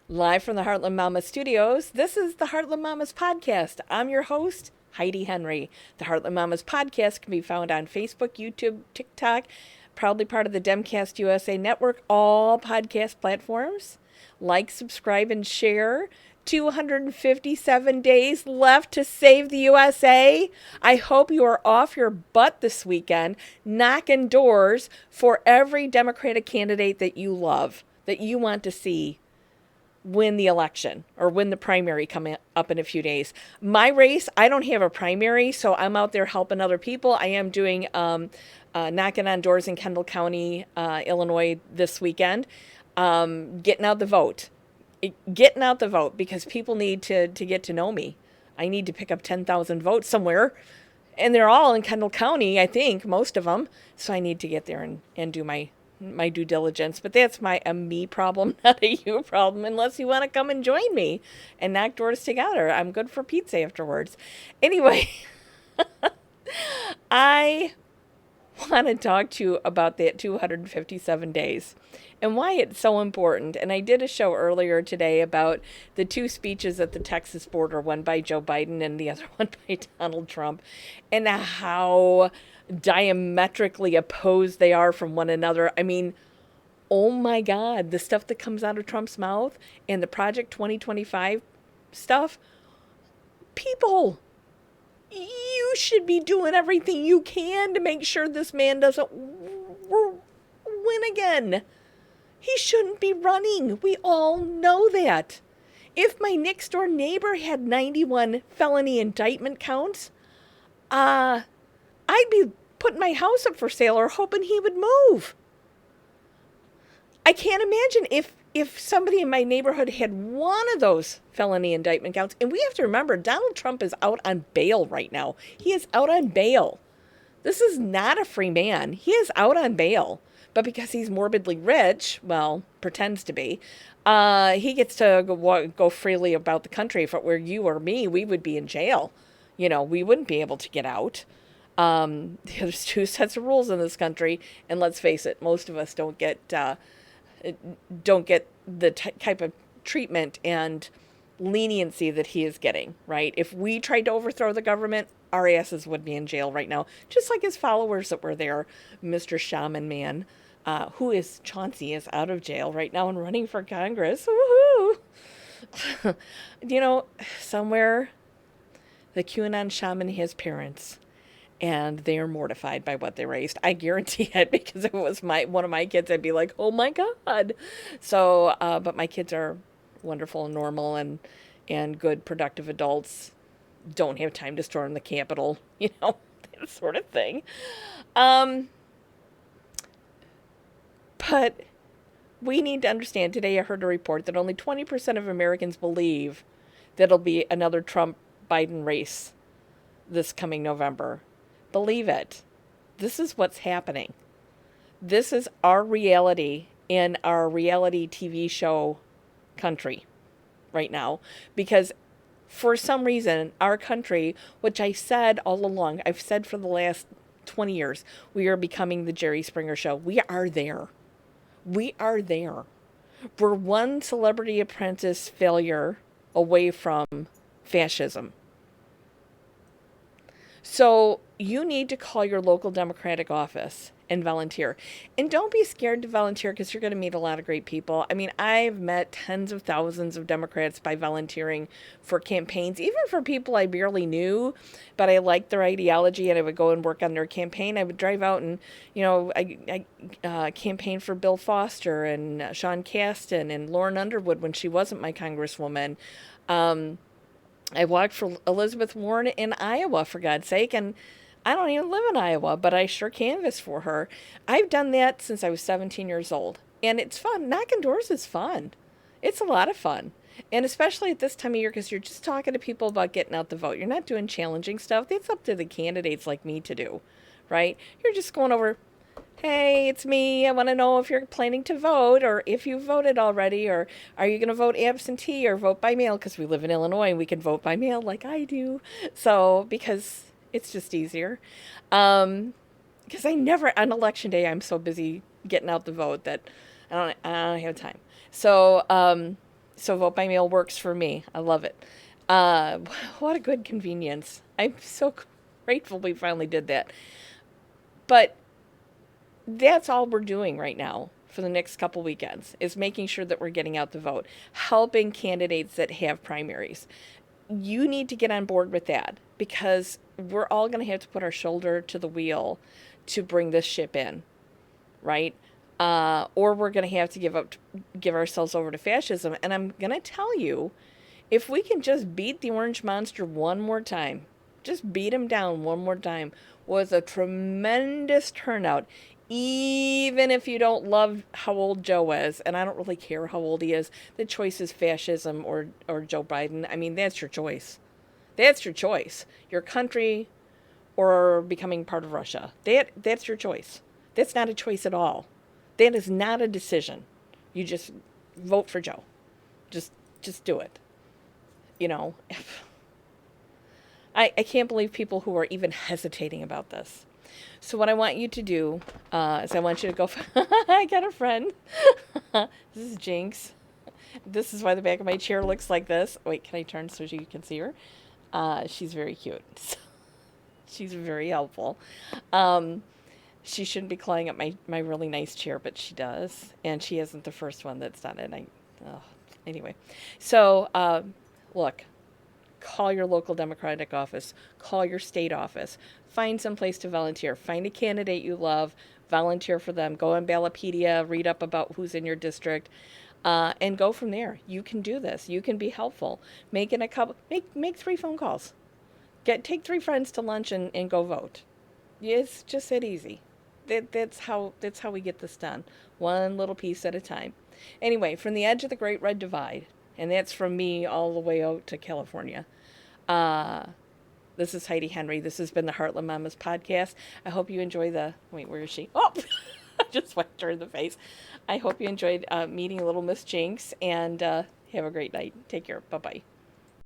Live from the Heartland Mamas studios, this is the Heartland Mamas podcast. I'm your host, Heidi Henry. The Heartland Mamas podcast can be found on Facebook, YouTube, TikTok, proudly part of the Demcast USA network, all podcast platforms. Like, subscribe, and share. 257 days left to save the USA. I hope you are off your butt this weekend, knocking doors for every Democratic candidate that you love, that you want to see win the election or win the primary coming up in a few days. My race, I don't have a primary, so I'm out there helping other people. I am doing knocking on doors in Kendall County, Illinois this weekend, getting out the vote. Getting out the vote because people need to get to know me. I need to pick up 10,000 votes somewhere. And they're all in Kendall County, I think, most of them. So I need to get there and do my due diligence. But that's a me problem, not a you problem, unless you want to come and join me and knock doors together. I'm good for pizza afterwards. Anyway, I want to talk to you about that 257 days and why it's so important. And I did a show earlier today about the two speeches at the Texas border, one by Joe Biden and the other one by Donald Trump, and how diametrically opposed they are from one another. I mean, oh my God, the stuff that comes out of Trump's mouth and the Project 2025 stuff, people, you should be doing everything you can to make sure this man doesn't win again. He shouldn't be running. We all know that. If my next door neighbor had 91 felony indictment counts, I'd be putting my house up for sale or hoping he would move. I can't imagine if somebody in my neighborhood had one of those felony indictment counts. And we have to remember, Donald Trump is out on bail right now. He is out on bail. This is not a free man. He is out on bail. But because he's morbidly rich, well, pretends to be, he gets to go freely about the country. If it were you or me, we would be in jail. You know, we wouldn't be able to get out. There's two sets of rules in this country. And let's face it, most of us don't get the type of treatment and leniency that he is getting, right? If we tried to overthrow the government, our asses would be in jail right now, just like his followers that were there. Mr. Shaman Man, who is Chauncey, is out of jail right now and running for Congress. Woohoo! You know, somewhere the QAnon shaman has parents, and they are mortified by what they raised. I guarantee it, because if it was one of my kids, I'd be like, oh my God. So, but my kids are wonderful and normal and good, productive adults. Don't have time to storm the Capitol, that sort of thing. But we need to understand, today I heard a report that only 20% of Americans believe that it'll be another Trump-Biden race this coming November. Believe it. This is what's happening. This is our reality in our reality TV show country right now. Because for some reason, our country, which I said all along, I've said for the last 20 years, we are becoming the Jerry Springer show. We are there. We are there. We're one Celebrity Apprentice failure away from fascism. So you need to call your local Democratic office and volunteer. And don't be scared to volunteer, because you're going to meet a lot of great people. I mean, I've met tens of thousands of Democrats by volunteering for campaigns, even for people I barely knew, but I liked their ideology and I would go and work on their campaign. I would drive out and, I campaigned for Bill Foster and Sean Casten and Lauren Underwood when she wasn't my congresswoman. I walked for Elizabeth Warren in Iowa, for God's sake, and I don't even live in Iowa, but I sure canvassed for her. I've done that since I was 17 years old, and it's fun. Knocking doors is fun. It's a lot of fun, and especially at this time of year, because you're just talking to people about getting out the vote. You're not doing challenging stuff. That's up to the candidates like me to do, right? You're just going over, hey, it's me. I want to know if you're planning to vote, or if you voted already, or are you going to vote absentee or vote by mail? Because we live in Illinois and we can vote by mail like I do. So, because it's just easier. Because on election day, I'm so busy getting out the vote that I don't have time. So, So vote by mail works for me. I love it. What a good convenience. I'm so grateful we finally did that. But that's all we're doing right now for the next couple weekends is making sure that we're getting out the vote, helping candidates that have primaries. You need to get on board with that because we're all going to have to put our shoulder to the wheel to bring this ship in, right? Or we're going to have to give ourselves over to fascism. And I'm going to tell you, if we can just beat the orange monster one more time, just beat him down one more time, was a tremendous turnout. Even if you don't love how old Joe is, and I don't really care how old he is, the choice is fascism or Joe Biden. I mean, that's your choice. That's your choice. Your country or becoming part of Russia. That's your choice. That's not a choice at all. That is not a decision. You just vote for Joe. Just do it. You know, I can't believe people who are even hesitating about this. So what I want you to do is I want you to go. I got a friend. This is Jinx. This is why the back of my chair looks like this. Wait, can I turn so you can see her? She's very cute. She's very helpful. She shouldn't be clawing up my really nice chair, but she does. And she isn't the first one that's done it. Anyway. So, look, call your local Democratic office. Call your state office. Find some place to volunteer. Find a candidate you love. Volunteer for them. Go on Ballotpedia. Read up about who's in your district. And go from there. You can do this. You can be helpful. Make 3 phone calls. Take 3 friends to lunch and go vote. It's just that easy. That's how we get this done. One little piece at a time. Anyway, from the edge of the Great Red Divide, and that's from me all the way out to California. This is Heidi Henry. This has been the Heartland Mamas podcast. I hope you enjoy wait, where is she? Oh, I just whacked her in the face. I hope you enjoyed meeting little Miss Jinx, and have a great night. Take care. Bye-bye.